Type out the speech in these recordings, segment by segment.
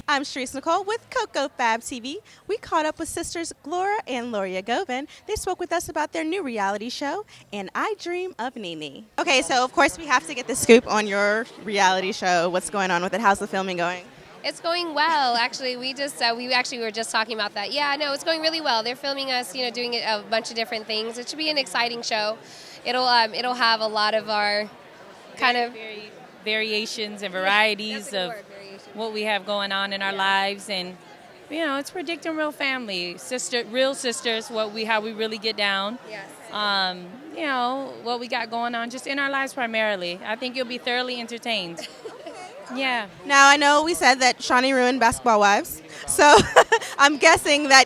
I'm Sharice Nicole with Coco Fab TV. We caught up with sisters Gloria and Gloria Govan. They spoke with us about their new reality show, And I Dream of NeNe. Okay, so of course we have to get the scoop on your reality show. What's going on with it? How's the filming going? It's going well. Actually, we actually were just talking about that. Yeah, no, it's going really well. They're filming us, doing a bunch of different things. It should be an exciting show. It'll have a lot of our kind of variations and varieties That's a good of word, variation. what we have going on in our lives, and it's predicting real family, real sisters, how we really get down. Yes. What we got going on just in our lives primarily. I think you'll be thoroughly entertained. Yeah. Now, I know we said that Shaunie ruined Basketball Wives, so I'm guessing that.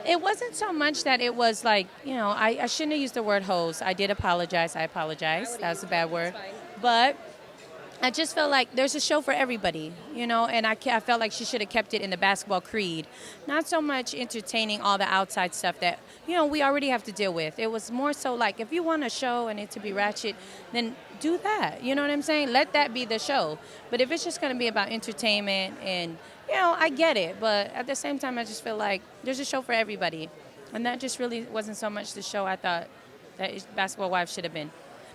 It wasn't so much that it was like, I shouldn't have used the word hose. I did apologize. I apologize. That was a bad word. But I just felt like there's a show for everybody, and I felt like she should have kept it in the basketball creed. Not so much entertaining all the outside stuff that, we already have to deal with. It was more so like, if you want a show and it to be ratchet, then do that. You know what I'm saying? Let that be the show. But if it's just going to be about entertainment and, I get it. But at the same time, I just feel like there's a show for everybody. And that just really wasn't so much the show I thought that Basketball Wives should have been.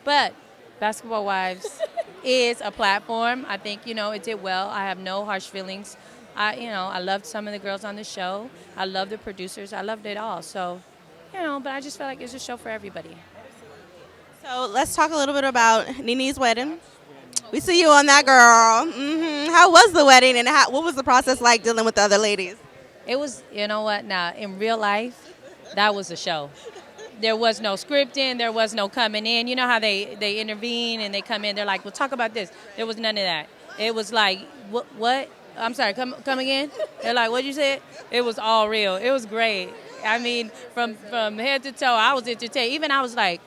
But Basketball Wives is a platform. I think, it did well. I have no harsh feelings. I loved some of the girls on the show. I love the producers. I loved it all. So, but I just felt like it's a show for everybody. So let's talk a little bit about NeNe's wedding. We see you on that, girl. How was the wedding, and what was the process like dealing with the other ladies? It was, now, in real life, that was a show. There was no scripting. There was no coming in. You know how they intervene and they come in. They're like, well, talk about this. There was none of that. It was like, what? I'm sorry, come again? They're like, what'd you say? It was all real. It was great. I mean, from head to toe, I was entertained. Even I was like,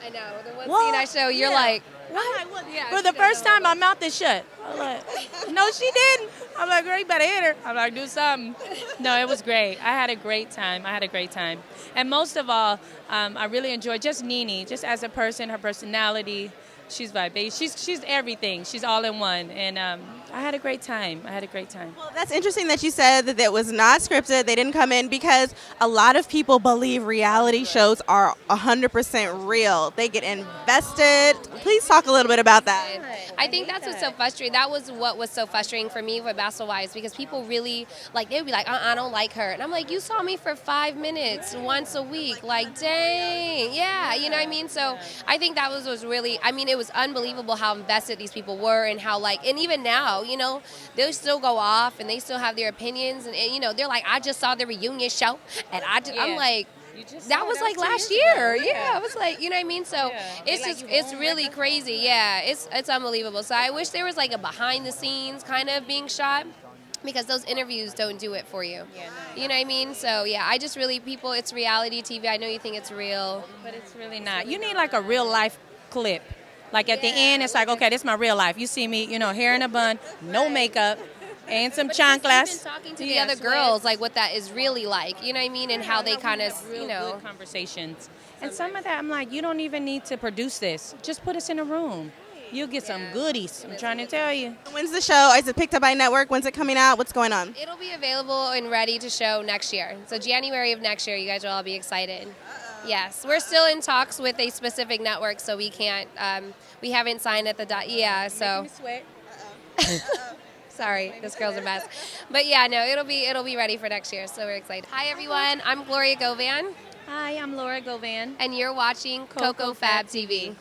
I know. The one scene I show, you're like, what? Yeah, For the first time, my mouth is shut. I'm like, no, she didn't. I'm like, girl, you better hit her. I'm like, do something. No, it was great. I had a great time. And most of all, I really enjoyed just NeNe, just as a person, her personality. She's vivacious. She's everything. She's all in one. And I had a great time. Well, that's interesting that you said that it was not scripted. They didn't come in because a lot of people believe reality shows are 100% real. They get invested. Please talk a little bit about that. I think that's what's so frustrating. That was what was so frustrating for me with Basketball Wives, because people really, they would be like, I don't like her. And I'm like, you saw me for 5 minutes once a week. Like, dang. Yeah, you know what I mean? So I think that was really, it was unbelievable how invested these people were, and how, and even now, they'll still go off and they still have their opinions. And they're like, I just saw the reunion show. And I'm like, that was like last year. Yeah, I was like, you know what I mean? So it's really crazy. Yeah, it's unbelievable. So I wish there was like a behind the scenes kind of being shot, because those interviews don't do it for you. You know what I mean? So yeah, I just really, people, it's reality TV. I know you think it's real, but it's really not. You need like a real life clip. Like at the end, it's like, okay, this is my real life. You see me, hair in a bun, no makeup, and some chanclas. Even talking to the other girls, like what that is really like, you know what I mean? And how they kind of, good conversations. And some of that, I'm like, you don't even need to produce this. Just put us in a room. You'll get some goodies. I'm trying to tell you. When's the show? Is it picked up by network? When's it coming out? What's going on? It'll be available and ready to show next year. So January of next year, you guys will all be excited. Yes, we're still in talks with a specific network, so we can't. We haven't signed at the Yeah, so. Making me sweat. Sorry, this girl's a mess. But yeah, no, it'll be ready for next year, so we're excited. Hi everyone, I'm Gloria Govan. Hi, I'm Laura Govan. And you're watching Coco Fab TV.